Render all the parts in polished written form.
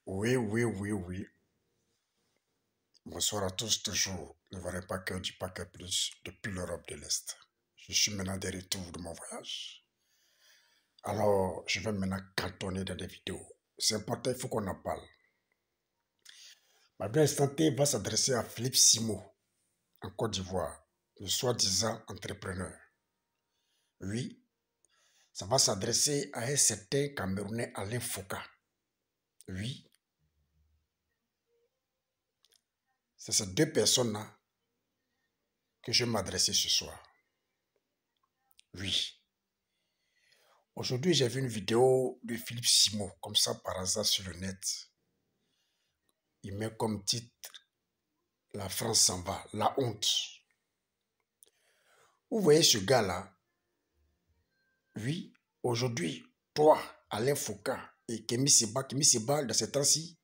Oui, oui, oui, oui. Bonsoir à tous, toujours. Ne voilà pas que du paquet plus depuis l'Europe de l'Est. Je suis maintenant de retour de mon voyage. Alors, je vais maintenant cantonner dans des vidéos. C'est important, il faut qu'on en parle. Ma bien instanté va s'adresser à Philippe Simo, en Côte d'Ivoire, le soi-disant entrepreneur. Oui, ça va s'adresser à un certain Camerounais Alain Foucault. Oui, c'est ces deux personnes-là que je vais m'adresser ce soir. Oui. Aujourd'hui, j'ai vu une vidéo de Philippe Simo, comme ça par hasard sur le net. Il met comme titre La France s'en va, la honte. Vous voyez ce gars-là? Oui, aujourd'hui, toi, Alain Foucault et Kémy Seba, dans ces temps-ci,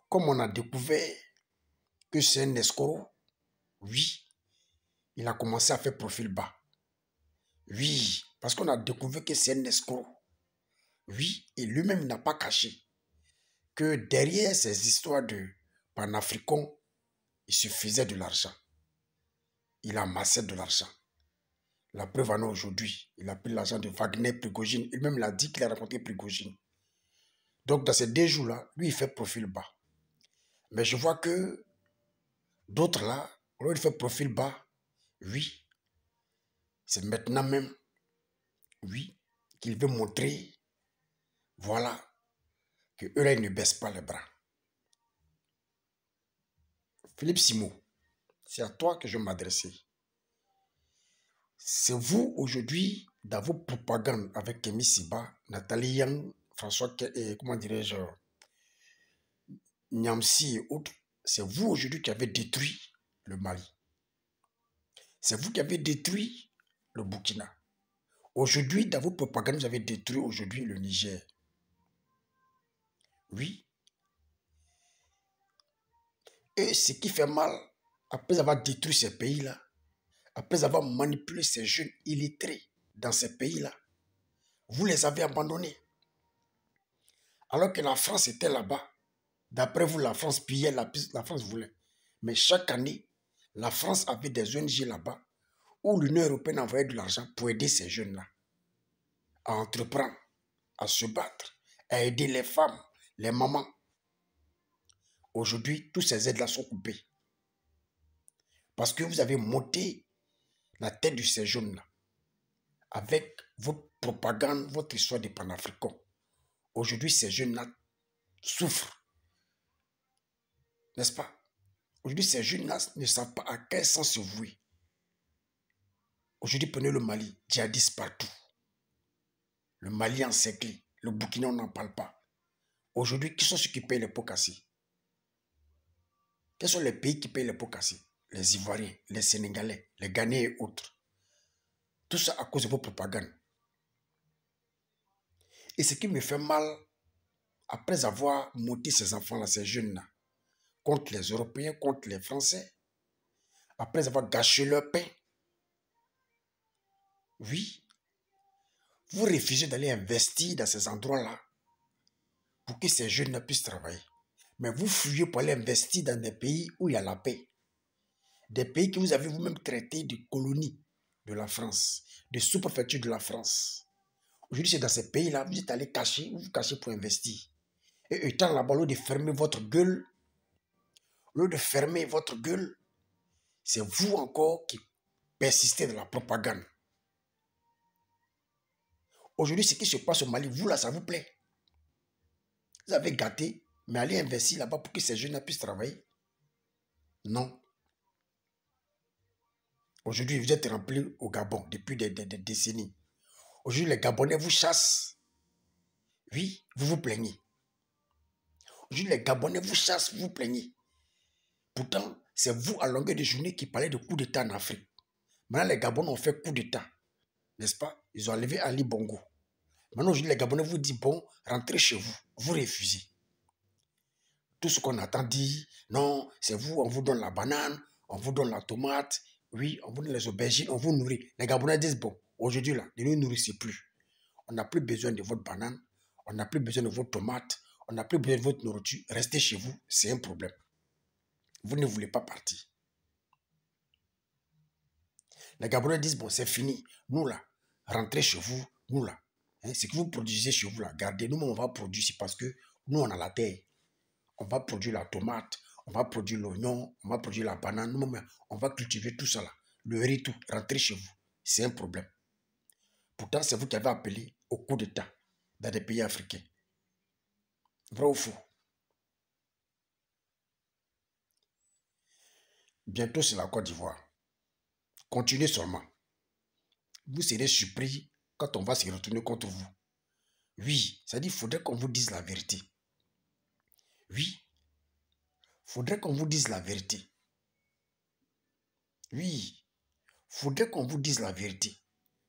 comme on a découvert que c'est un escroc, oui, il a commencé à faire profil bas. Oui, parce qu'on a découvert que c'est un escroc. Oui, et lui-même n'a pas caché que derrière ces histoires de panafricains, il se faisait de l'argent. Il amassait de l'argent. La preuve en est aujourd'hui. Il a pris l'argent de Wagner, Prigogine. Il même l'a dit qu'il a rencontré Prigogine. Donc dans ces 2 jours-là, lui, il fait profil bas. Mais je vois que d'autres là, au lieu de faire profil bas, oui, c'est maintenant même, oui, qu'il veut montrer, voilà, que eux là, ils ne baissent pas les bras. Philippe Simo, c'est à toi que je vais m'adresser. C'est vous aujourd'hui, dans vos propagandes avec Kémy Seba, Nathalie Yang, François, comment dirais-je, Niamsi et autres, c'est vous aujourd'hui qui avez détruit le Mali. C'est vous qui avez détruit le Burkina. Aujourd'hui, dans vos propagandes, vous avez détruit aujourd'hui le Niger. Oui. Et ce qui fait mal, après avoir détruit ces pays-là, après avoir manipulé ces jeunes illettrés dans ces pays-là, vous les avez abandonnés. Alors que la France était là-bas. D'après vous, la France pillait, la France voulait. Mais chaque année, la France avait des ONG là-bas où l'Union européenne envoyait de l'argent pour aider ces jeunes-là à entreprendre, à se battre, à aider les femmes, les mamans. Aujourd'hui, toutes ces aides-là sont coupées. Parce que vous avez monté la tête de ces jeunes-là avec votre propagande, votre histoire des panafricains. Aujourd'hui, ces jeunes-là souffrent. N'est-ce pas? Aujourd'hui, ces jeunes-là ne savent pas à quel sens se vouer. Aujourd'hui, prenez le Mali, djihadistes partout. Le Mali encerclé, le Burkina, on n'en parle pas. Aujourd'hui, qui sont ceux qui payent les pots cassés? Quels sont les pays qui payent les pots cassés? Les Ivoiriens, les Sénégalais, les Ghanéens et autres. Tout ça à cause de vos propagandes. Et ce qui me fait mal, après avoir monté ces enfants-là, ces jeunes-là, contre les Européens, contre les Français, après avoir gâché leur pain, oui, vous refusez d'aller investir dans ces endroits-là pour que ces jeunes puissent travailler. Mais vous fuyez pour aller investir dans des pays où il y a la paix. Des pays que vous avez vous-même traités de colonies de la France, de sous-préfectures de la France. Aujourd'hui, c'est dans ces pays-là, vous êtes allé cacher, vous vous cachez pour investir. Et étant là-bas, au lieu de fermer votre gueule, c'est vous encore qui persistez dans la propagande. Aujourd'hui, ce qui se passe au Mali, vous là, ça vous plaît. Vous avez gâté, mais allez investir là-bas pour que ces jeunes puissent travailler. Non. Aujourd'hui, vous êtes remplis au Gabon depuis des décennies. Aujourd'hui, les Gabonais vous chassent. Oui, vous vous plaignez. Aujourd'hui, les Gabonais vous chassent, vous vous plaignez. Pourtant, c'est vous à longueur de journée qui parlez de coup d'État en Afrique. Maintenant, les Gabonais ont fait coup d'État. N'est-ce pas? Ils ont enlevé Ali Bongo. Maintenant, aujourd'hui, les Gabonais vous disent, bon, rentrez chez vous. Vous refusez. Tout ce qu'on attend dit, non, c'est vous, on vous donne la banane, on vous donne la tomate, oui, on vous donne les aubergines, on vous nourrit. Les Gabonais disent, bon, aujourd'hui, là, ne nous nourrissez plus. On n'a plus besoin de votre banane, on n'a plus besoin de votre tomate, on n'a plus besoin de votre nourriture, restez chez vous, c'est un problème. Vous ne voulez pas partir. Les Gabonais disent, bon, c'est fini. Nous, là, rentrez chez vous, nous, là. Hein, ce que vous produisez chez vous, là, gardez. Nous, on va produire, c'est parce que nous, on a la terre. On va produire la tomate, on va produire l'oignon, on va produire la banane. Nous, on va cultiver tout ça, là. Le riz, tout. Rentrez chez vous. C'est un problème. Pourtant, c'est vous qui avez appelé au coup d'État dans des pays africains. Vrai ou faux? Bientôt, c'est la Côte d'Ivoire. Continuez seulement. Vous serez surpris quand on va se retourner contre vous. Oui, ça dit qu'il faudrait qu'on vous dise la vérité. Oui, il faudrait qu'on vous dise la vérité. Oui, il faudrait qu'on vous dise la vérité.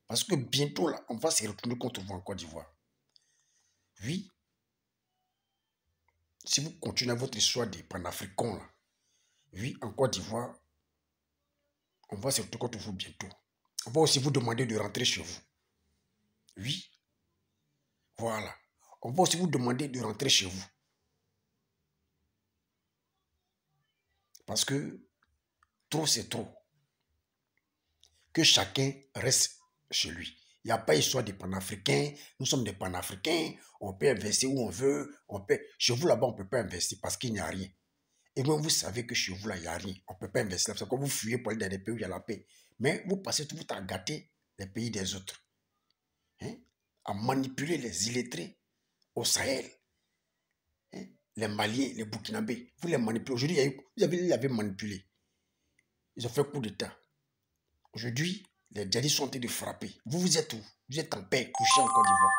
Parce que bientôt, là, on va se retourner contre vous en Côte d'Ivoire. Oui, si vous continuez votre histoire des panafricains, là, oui, en Côte d'Ivoire, on va se retourner contre vous bientôt. On va aussi vous demander de rentrer chez vous. Oui, voilà. On va aussi vous demander de rentrer chez vous. Parce que trop, c'est trop. Que chacun reste chez lui. Il n'y a pas histoire des panafricains. Nous sommes des panafricains. On peut investir où on veut. Chez vous, là-bas, on ne peut pas investir parce qu'il n'y a rien. Et même vous savez que chez vous, là, il n'y a rien. On ne peut pas investir. C'est comme vous fuyez pour aller dans des pays où il y a la paix. Mais vous passez tout à gâter les pays des autres. Hein? À manipuler les illettrés au Sahel. Hein? Les Maliens, les Burkinabés. Vous les manipulez. Aujourd'hui, vous avez manipulé. Ils ont fait coup d'État. Aujourd'hui, les djihadistes sont en train de frapper. Vous êtes où? Vous êtes en paix, couché en Côte d'Ivoire.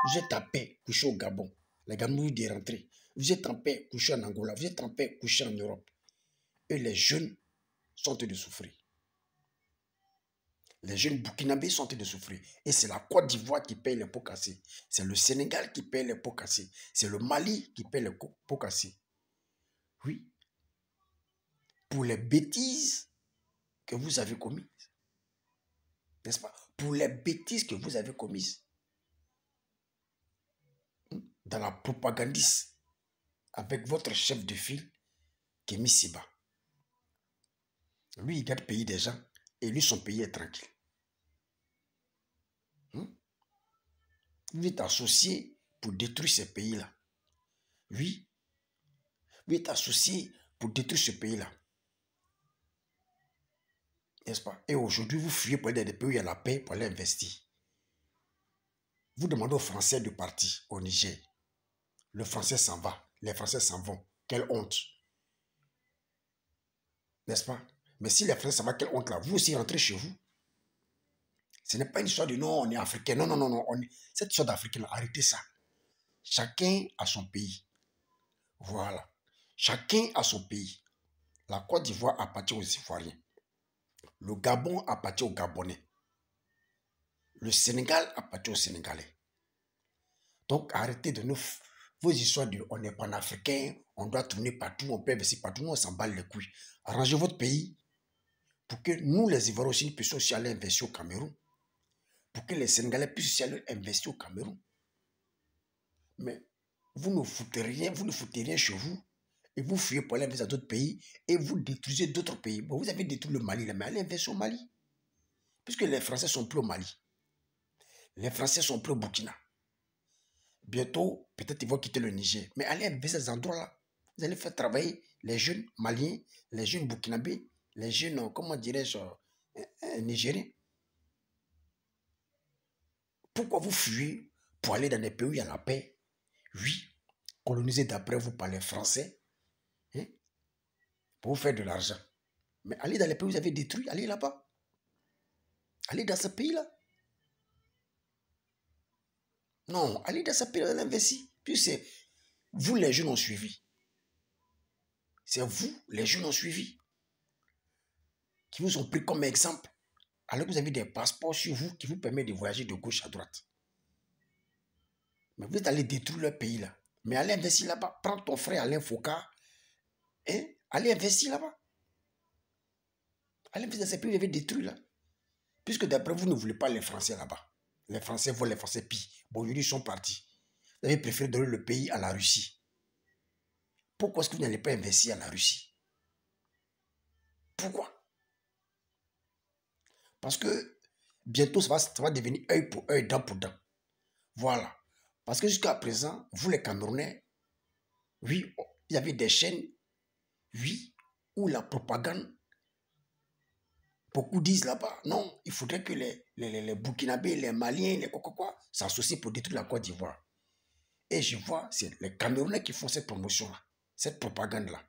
Vous êtes en paix, couché au Gabon. Les Gabonais de rentrer. Vous êtes en paix, couché en Angola. Vous êtes en paix, couché en Europe. Et les jeunes sont en train de souffrir. Les jeunes burkinabés sont en train de souffrir. Et c'est la Côte d'Ivoire qui paye les pots cassés. C'est le Sénégal qui paye les pots cassés. C'est le Mali qui paye les pots cassés. Oui. Pour les bêtises que vous avez commises. N'est-ce pas? Pour les bêtises que vous avez commises. Dans la propagandiste. Avec votre chef de file, Kémy Séba. Lui, il garde payer des gens. Et lui, son pays est tranquille. Vous êtes associé pour détruire ces pays-là. Oui. Vous êtes associé pour détruire ce pays-là. N'est-ce pas? Et aujourd'hui, vous fuyez pour aller dans des pays où il y a la paix pour aller investir. Vous demandez aux Français de partir au Niger. Le Français s'en va. Les Français s'en vont. Quelle honte. N'est-ce pas? Mais si les Français s'en vont, quelle honte là. Vous aussi rentrez chez vous. Ce n'est pas une histoire de non, on est africain. Non, non, non, non. Cette histoire d'africain, arrêtez ça. Chacun a son pays. Voilà. Chacun a son pays. La Côte d'Ivoire appartient aux Ivoiriens. Le Gabon appartient aux Gabonais. Le Sénégal appartient aux Sénégalais. Donc arrêtez de vos histoires de on est panafricain, on doit tourner partout, on peut investir partout, nous on s'en bat les couilles. Arrangez votre pays pour que nous les Ivoiriens aussi puissions aussi aller investir au Cameroun. Pour que les Sénégalais puissent aussi aller investir au Cameroun. Mais vous ne foutez rien chez vous. Et vous fuyez pour aller investir dans d'autres pays et vous détruisez d'autres pays. Bon, vous avez détruit le Mali, mais allez investir au Mali. Puisque les Français sont plus au Mali. Les Français sont plus au Burkina. Bientôt, peut-être ils vont quitter le Niger. Mais allez investir ces endroits-là. Vous allez faire travailler les jeunes Maliens, les jeunes Burkinabés, les jeunes, comment dirais-je, Nigériens. Pourquoi vous fuyez pour aller dans des pays où il y a la paix? Oui, colonisés d'après vous par les Français, hein, pour vous faire de l'argent. Mais allez dans les pays où vous avez détruit, allez là-bas. Allez dans ce pays-là. Non, allez dans ce pays-là, investir. Puis c'est vous, les jeunes, ont suivi. C'est vous, les jeunes, ont suivi. Qui vous ont pris comme exemple. Alors que vous avez des passeports sur vous qui vous permettent de voyager de gauche à droite. Mais vous êtes allé détruire le pays là. Mais allez investir là-bas. Prends ton frère Alain Foucault. Hein? Allez investir là-bas. Allez investir dans ces pays où vous avez détruit là. Puisque d'après vous ne voulez pas les Français là-bas. Les Français veulent les Français pis. Bon, aujourd'hui ils sont partis. vous avez préféré donner le pays à la Russie. Pourquoi est-ce que vous n'allez pas investir à la Russie? Pourquoi? Parce que bientôt, ça va devenir œil pour œil, dent pour dent. Voilà. Parce que jusqu'à présent, vous les Camerounais, oui, il y avait des chaînes, oui, où la propagande, beaucoup disent là-bas, non, il faudrait que les Burkinabés, les Maliens, les quoi, s'associent pour détruire la Côte d'Ivoire. Et je vois, c'est les Camerounais qui font cette promotion-là, cette propagande-là.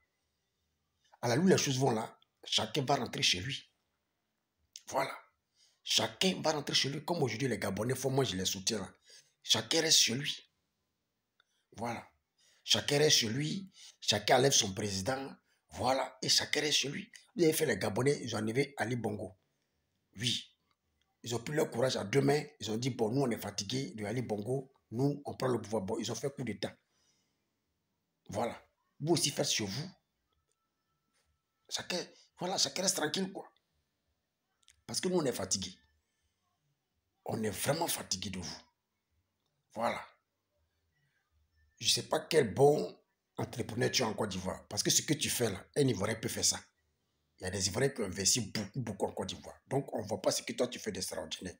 À la où les choses vont là, chacun va rentrer chez lui. Voilà. Chacun va rentrer chez lui. Comme aujourd'hui, les Gabonais font, moi je les soutiens là. Chacun reste chez lui. Voilà. Chacun reste chez lui. Chacun enlève son président. Voilà. Et chacun reste chez lui. Vous avez fait les Gabonais, ils ont enlevé Ali Bongo. Oui. Ils ont pris leur courage à deux mains. Ils ont dit, bon, nous on est fatigués de Ali Bongo. Nous, on prend le pouvoir. Bon, ils ont fait coup d'État. Voilà. Vous aussi faites sur vous. Chacun, voilà, chacun reste tranquille, quoi. Parce que nous, on est fatigués. On est vraiment fatigués de vous. Voilà. Je ne sais pas quel bon entrepreneur tu as en Côte d'Ivoire. Parce que ce que tu fais là, un Ivoirien peut faire ça. Il y a des Ivoiriens qui ont investi beaucoup en Côte d'Ivoire. Donc, on ne voit pas ce que toi tu fais d'extraordinaire.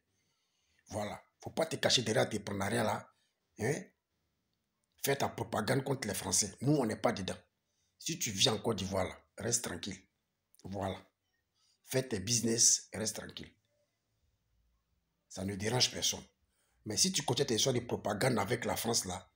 Voilà. Il ne faut pas te cacher derrière l'entrepreneuriat là. Hein? Fais ta propagande contre les Français. Nous, on n'est pas dedans. Si tu vis en Côte d'Ivoire là, reste tranquille. Voilà. Fais tes business et reste tranquille. Ça ne dérange personne. Mais si tu continues tes histoires de propagande avec la France là,